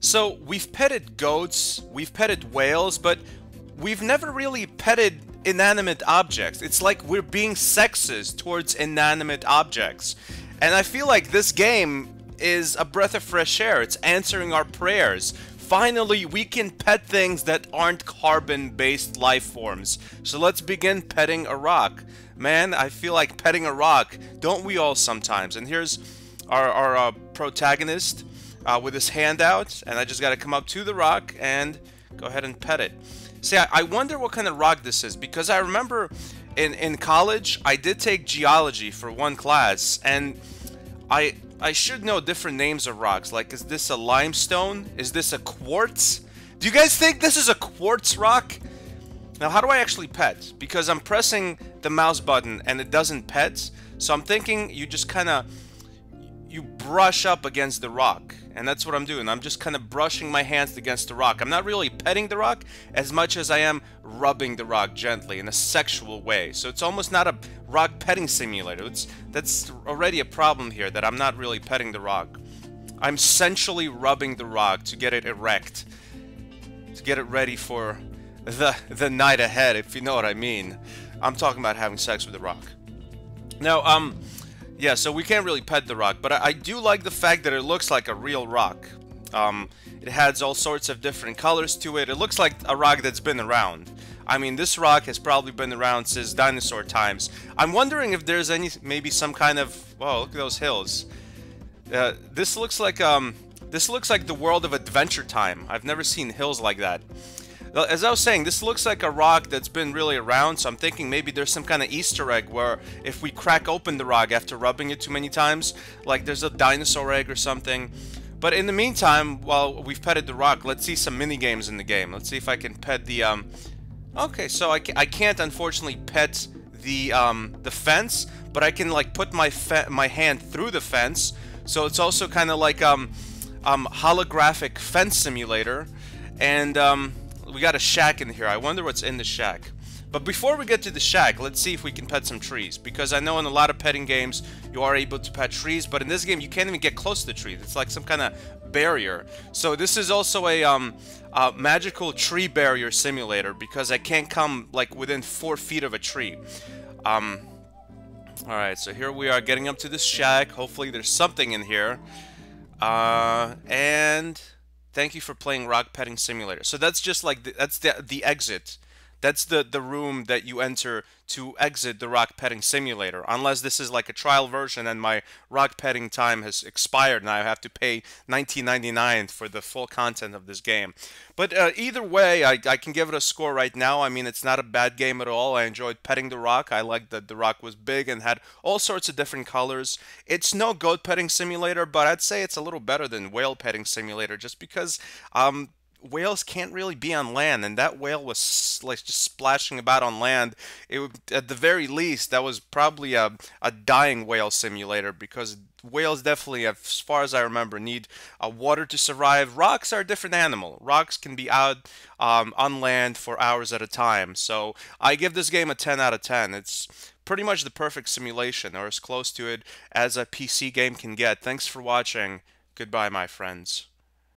So we've petted goats, we've petted whales, but we've never really petted inanimate objects. It's like we're being sexist towards inanimate objects. And I feel like this game is a breath of fresh air. It's answering our prayers. Finally, we can pet things that aren't carbon-based life forms. So let's begin petting a rock. Man, I feel like petting a rock. Don't we all sometimes? And here's our protagonist with his hand out, and I just got to come up to the rock and go ahead and pet it. See, I wonder what kind of rock this is, because I remember in college I did take geology for one class, and I should know different names of rocks. Like, is this a limestone? Is this a quartz? Do you guys think this is a quartz rock? Now, how do I actually pet? Because I'm pressing the mouse button and it doesn't pet, so I'm thinking you just kind of you brush up against the rock, and that's what I'm doing. I'm just kind of brushing my hands against the rock. I'm not really petting the rock as much as I am rubbing the rock gently in a sexual way. So it's almost not a rock petting simulator. That's already a problem here, that I'm not really petting the rock. I'm sensually rubbing the rock to get it erect, to get it ready for the night ahead, if you know what I mean. I'm talking about having sex with the rock. Now, yeah, so we can't really pet the rock, but I do like the fact that it looks like a real rock. It has all sorts of different colors to it. It looks like a rock that's been around. I mean, this rock has probably been around since dinosaur times. I'm wondering if there's maybe some kind of... Whoa, look at those hills. This looks like the world of Adventure Time. I've never seen hills like that. As I was saying, this looks like a rock that's been really around, so I'm thinking maybe there's some kind of Easter egg where if we crack open the rock after rubbing it too many times, like there's a dinosaur egg or something. But in the meantime, while we've petted the rock, let's see some mini games in the game. Let's see if I can pet the Okay, so I can't unfortunately pet the fence, but I can like put my hand through the fence. So it's also kind of like holographic fence simulator. And we got a shack in here. I wonder what's in the shack. But before we get to the shack, let's see if we can pet some trees. Because I know in a lot of petting games, you are able to pet trees. But in this game, you can't even get close to the tree. It's like some kind of barrier. So this is also a magical tree barrier simulator. Because I can't come like within 4 feet of a tree. Alright, so here we are getting up to this shack. Hopefully there's something in here. And... Thank you for playing Rock Petting Simulator. So that's just like that's the exit. That's the room that you enter to exit the Rock Petting Simulator. Unless this is like a trial version and my rock petting time has expired and I have to pay $19.99 for the full content of this game. But either way, I can give it a score right now. I mean, it's not a bad game at all. I enjoyed petting the rock. I liked that the rock was big and had all sorts of different colors. It's no goat petting simulator, but I'd say it's a little better than whale petting simulator just because whales can't really be on land, and that whale was like just splashing about on land. It would, at the very least, that was probably a dying whale simulator, because whales definitely, as far as I remember, need water to survive. Rocks are a different animal. Rocks can be out on land for hours at a time. So I give this game a 10 out of 10. It's pretty much the perfect simulation, or as close to it as a PC game can get. Thanks for watching. Goodbye, my friends.